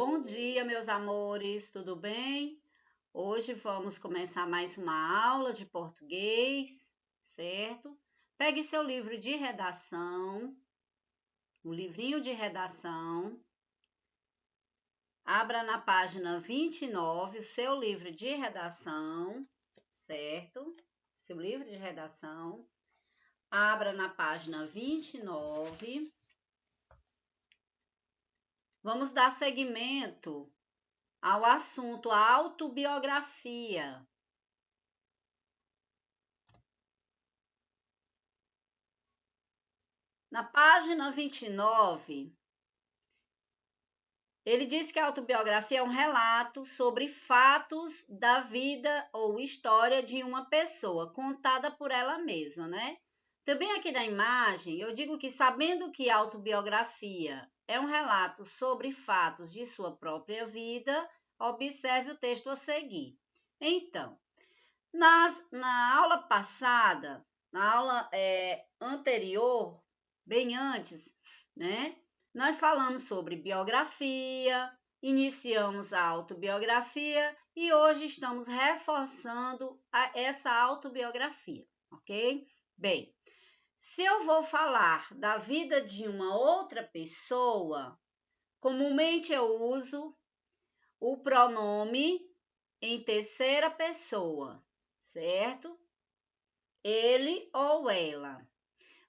Bom dia, meus amores, tudo bem? Hoje vamos começar mais uma aula de português, certo? Pegue seu livro de redação, o livrinho de redação, abra na página 29 o seu livro de redação, certo? Seu livro de redação, abra na página 29. Vamos dar seguimento ao assunto autobiografia. Na página 29, ele diz que a autobiografia é um relato sobre fatos da vida ou história de uma pessoa, contada por ela mesma, né? Também aqui na imagem, eu digo que sabendo que a autobiografia é um relato sobre fatos de sua própria vida, observe o texto a seguir. Então, na aula passada, na aula anterior, bem antes, né? Nós falamos sobre biografia, iniciamos a autobiografia e hoje estamos reforçando essa autobiografia, ok? Bem, se eu vou falar da vida de uma outra pessoa, comumente eu uso o pronome em terceira pessoa, certo? Ele ou ela.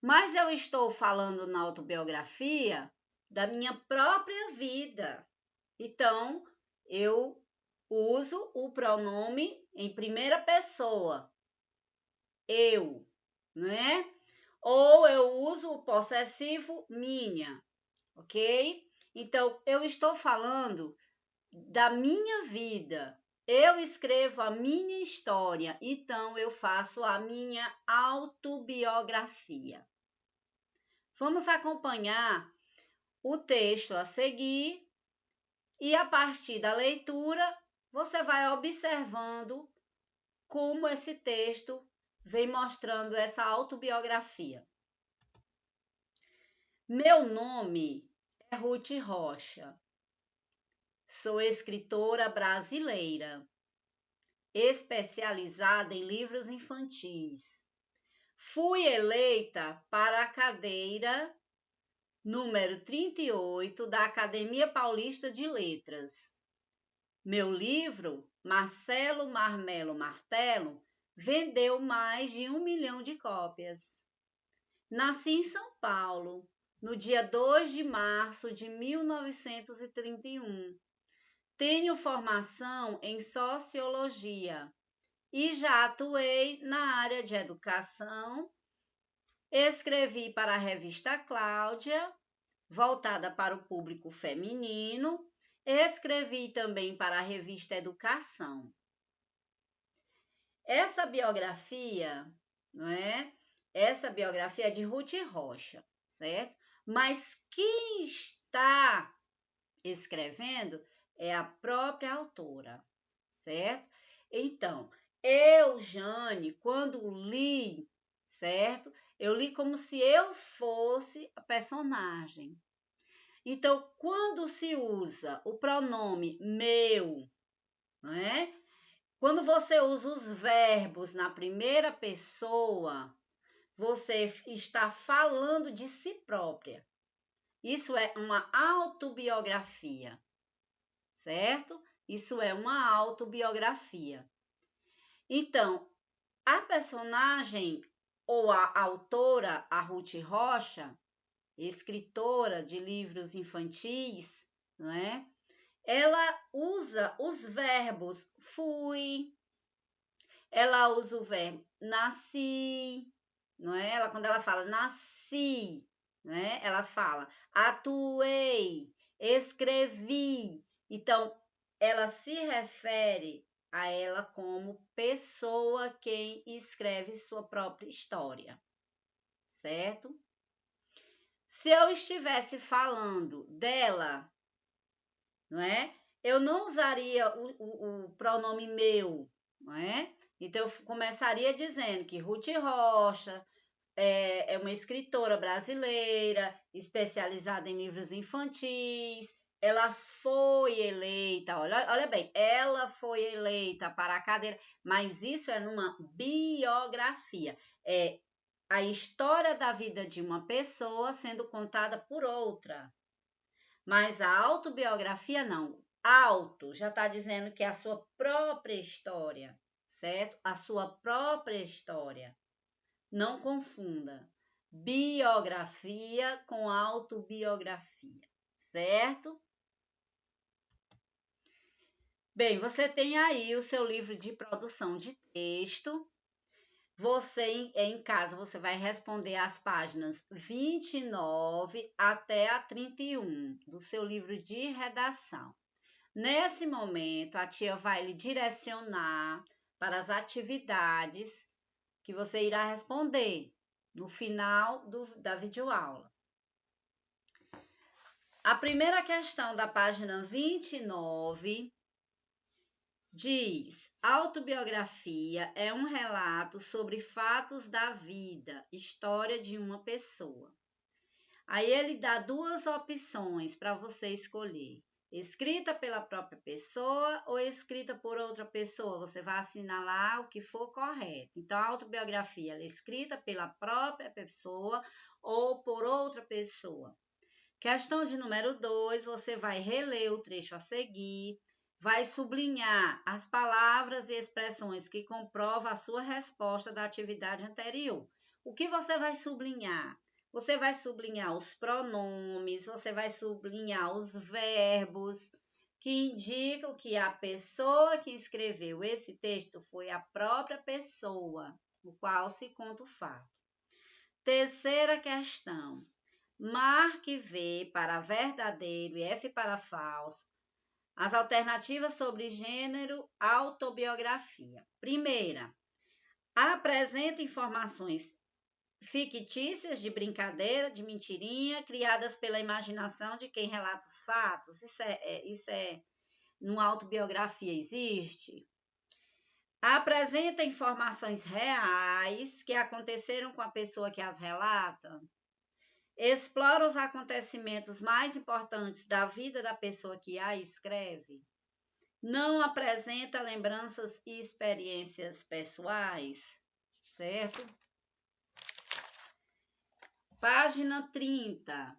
Mas eu estou falando na autobiografia da minha própria vida. Então, eu uso o pronome em primeira pessoa, eu, né? Ou eu uso o possessivo minha, ok? Então, eu estou falando da minha vida. Eu escrevo a minha história, então eu faço a minha autobiografia. Vamos acompanhar o texto a seguir e a partir da leitura você vai observando como esse texto vem mostrando essa autobiografia. Meu nome é Ruth Rocha. Sou escritora brasileira, especializada em livros infantis. Fui eleita para a cadeira número 38 da Academia Paulista de Letras. Meu livro, Marcelo Marmelo Martelo, vendeu mais de 1 milhão de cópias. Nasci em São Paulo, no dia 2 de março de 1931. Tenho formação em Sociologia e já atuei na área de educação. Escrevi para a revista Cláudia, voltada para o público feminino. Escrevi também para a revista Educação. Essa biografia, não é? Essa biografia é de Ruth Rocha, certo? Mas quem está escrevendo é a própria autora, certo? Então, eu, Jane, quando li, certo? Eu li como se eu fosse a personagem. Então, quando se usa o pronome meu, não é? Quando você usa os verbos na primeira pessoa, você está falando de si própria. Isso é uma autobiografia, certo? Isso é uma autobiografia. Então, a personagem ou a autora, a Ruth Rocha, escritora de livros infantis, não é? Ela usa os verbos fui, ela usa o verbo nasci, não é? Quando ela fala nasci, né? Ela fala atuei, escrevi. Então, ela se refere a ela como pessoa quem escreve sua própria história, certo? Se eu estivesse falando dela, não é? Eu não usaria o pronome meu, não é? Então, eu começaria dizendo que Ruth Rocha é uma escritora brasileira, especializada em livros infantis, ela foi eleita, olha bem, ela foi eleita para a cadeira, mas isso é numa biografia. É a história da vida de uma pessoa sendo contada por outra. Mas a autobiografia não. Auto já está dizendo que é a sua própria história, certo? A sua própria história. Não confunda biografia com autobiografia, certo? Bem, você tem aí o seu livro de produção de texto. Você, em casa, você vai responder as páginas 29 até a 31 do seu livro de redação. Nesse momento, a tia vai lhe direcionar para as atividades que você irá responder no final da videoaula. A primeira questão da página 29 diz: autobiografia é um relato sobre fatos da vida, história de uma pessoa. Aí ele dá duas opções para você escolher: escrita pela própria pessoa ou escrita por outra pessoa. Você vai assinalar o que for correto. Então, a autobiografia ela é escrita pela própria pessoa ou por outra pessoa. Questão de número 2, você vai reler o trecho a seguir, vai sublinhar as palavras e expressões que comprovam a sua resposta da atividade anterior. O que você vai sublinhar? Você vai sublinhar os pronomes, você vai sublinhar os verbos que indicam que a pessoa que escreveu esse texto foi a própria pessoa, no qual se conta o fato. Terceira questão. Marque V para verdadeiro e F para falso. As alternativas sobre gênero, autobiografia. Primeira, apresenta informações fictícias de brincadeira, de mentirinha, criadas pela imaginação de quem relata os fatos. Isso é numa autobiografia existe. Apresenta informações reais que aconteceram com a pessoa que as relata. Explora os acontecimentos mais importantes da vida da pessoa que a escreve. Não apresenta lembranças e experiências pessoais, certo? Página 30.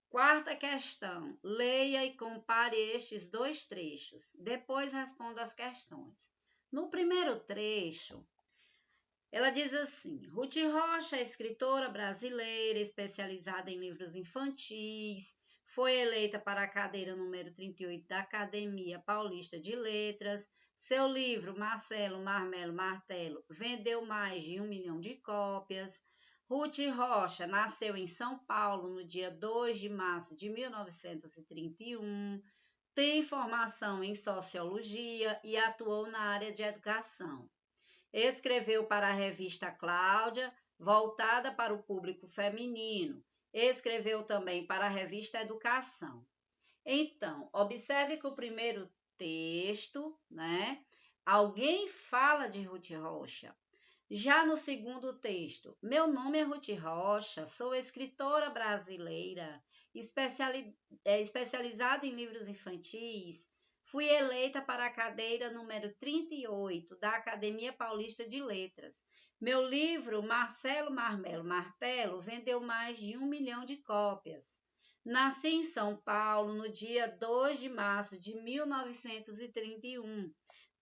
Quarta questão. Leia e compare estes dois trechos. Depois responda as questões. No primeiro trecho, ela diz assim: Ruth Rocha é escritora brasileira especializada em livros infantis, foi eleita para a cadeira número 38 da Academia Paulista de Letras. Seu livro, Marcelo Marmelo Martelo, vendeu mais de 1 milhão de cópias. Ruth Rocha nasceu em São Paulo no dia 2 de março de 1931, tem formação em sociologia e atuou na área de educação. Escreveu para a revista Cláudia, voltada para o público feminino. Escreveu também para a revista Educação. Então, observe que o primeiro texto, né? Alguém fala de Ruth Rocha. Já no segundo texto, meu nome é Ruth Rocha, sou escritora brasileira, especializada em livros infantis. Fui eleita para a cadeira número 38 da Academia Paulista de Letras. Meu livro, Marcelo Marmelo Martelo, vendeu mais de 1 milhão de cópias. Nasci em São Paulo no dia 2 de março de 1931.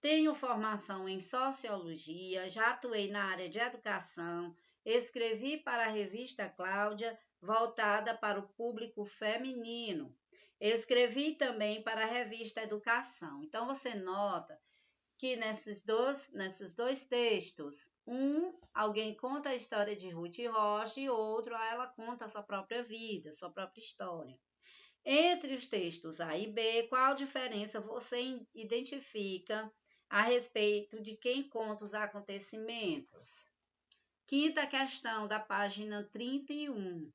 Tenho formação em sociologia, já atuei na área de educação, escrevi para a revista Cláudia, voltada para o público feminino. Escrevi também para a revista Educação. Então, você nota que nesses dois textos, alguém conta a história de Ruth Rocha e outro, ela conta a sua própria vida, sua própria história. Entre os textos A e B, qual diferença você identifica a respeito de quem conta os acontecimentos? Quinta questão da página 31.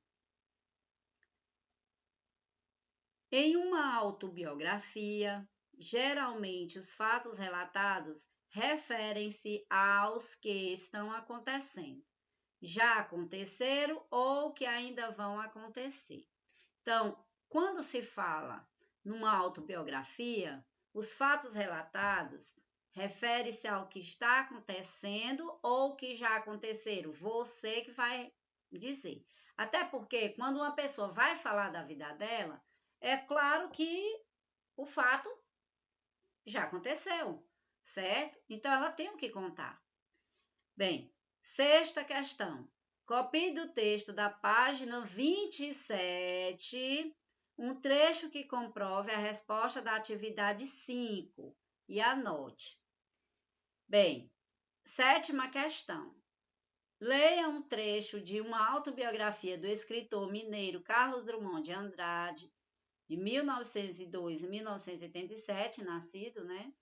Em uma autobiografia, geralmente os fatos relatados referem-se aos que estão acontecendo, já aconteceram ou que ainda vão acontecer. Então, Quando se fala numa autobiografia, os fatos relatados refere-se ao que está acontecendo ou que já aconteceram. Você que vai dizer. Até porque quando uma pessoa vai falar da vida dela, é claro que o fato já aconteceu, certo? Então ela tem o que contar. Bem, sexta questão. Copie do texto da página 27 um trecho que comprove a resposta da atividade 5 e anote. Bem, sétima questão. Leia um trecho de uma autobiografia do escritor mineiro Carlos Drummond de Andrade, de 1902 a 1987, nascido, né?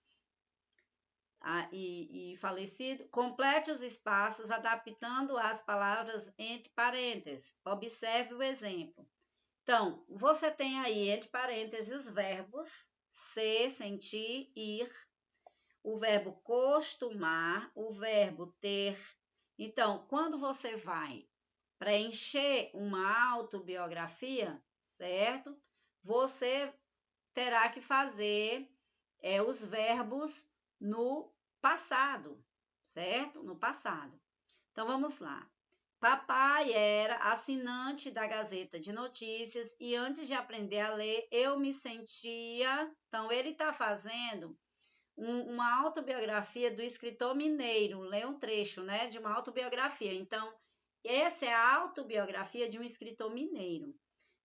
E falecido. Complete os espaços adaptando as palavras entre parênteses. Observe o exemplo. Então, você tem aí entre parênteses os verbos ser, sentir, ir, o verbo costumar, o verbo ter. Então, quando você vai preencher uma autobiografia, certo? Você terá que fazer os verbos no passado, certo? No passado. Então, vamos lá. Papai era assinante da Gazeta de Notícias e antes de aprender a ler, eu me sentia... Então, ele está fazendo uma autobiografia do escritor mineiro, lê um trecho, né, de uma autobiografia. Então, essa é a autobiografia de um escritor mineiro.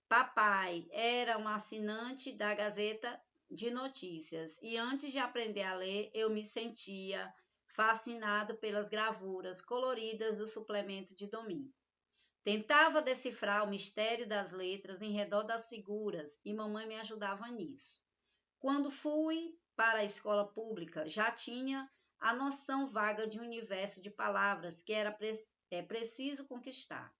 Papai era um assinante da Gazeta de Notícias e antes de aprender a ler, eu me sentia fascinado pelas gravuras coloridas do suplemento de domingo. Tentava decifrar o mistério das letras em redor das figuras e mamãe me ajudava nisso. Quando fui para a escola pública, já tinha a noção vaga de um universo de palavras que era preciso conquistar.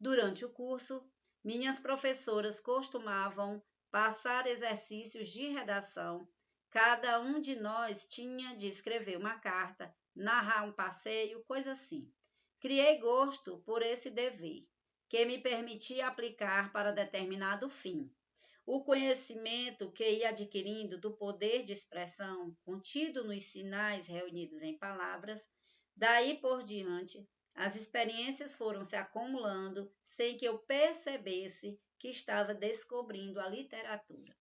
Durante o curso, minhas professoras costumavam passar exercícios de redação. Cada um de nós tinha de escrever uma carta, narrar um passeio, coisa assim. Criei gosto por esse dever, que me permitia aplicar para determinado fim. O conhecimento que ia adquirindo do poder de expressão contido nos sinais reunidos em palavras, daí por diante, as experiências foram se acumulando sem que eu percebesse que estava descobrindo a literatura.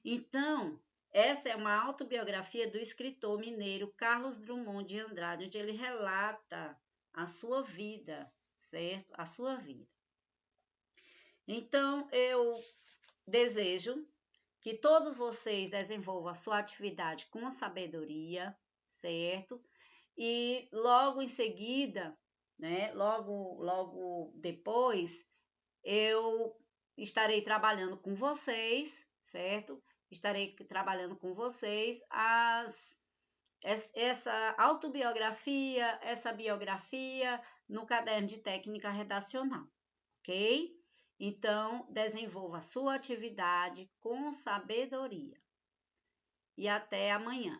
Então, essa é uma autobiografia do escritor mineiro Carlos Drummond de Andrade, onde ele relata a sua vida, certo? A sua vida. Então, eu desejo que todos vocês desenvolvam a sua atividade com sabedoria, certo? E logo em seguida, né, logo depois, eu estarei trabalhando com vocês, certo? Estarei trabalhando com vocês essa autobiografia, essa biografia no caderno de técnica redacional, ok? Então, desenvolva a sua atividade com sabedoria. E até amanhã.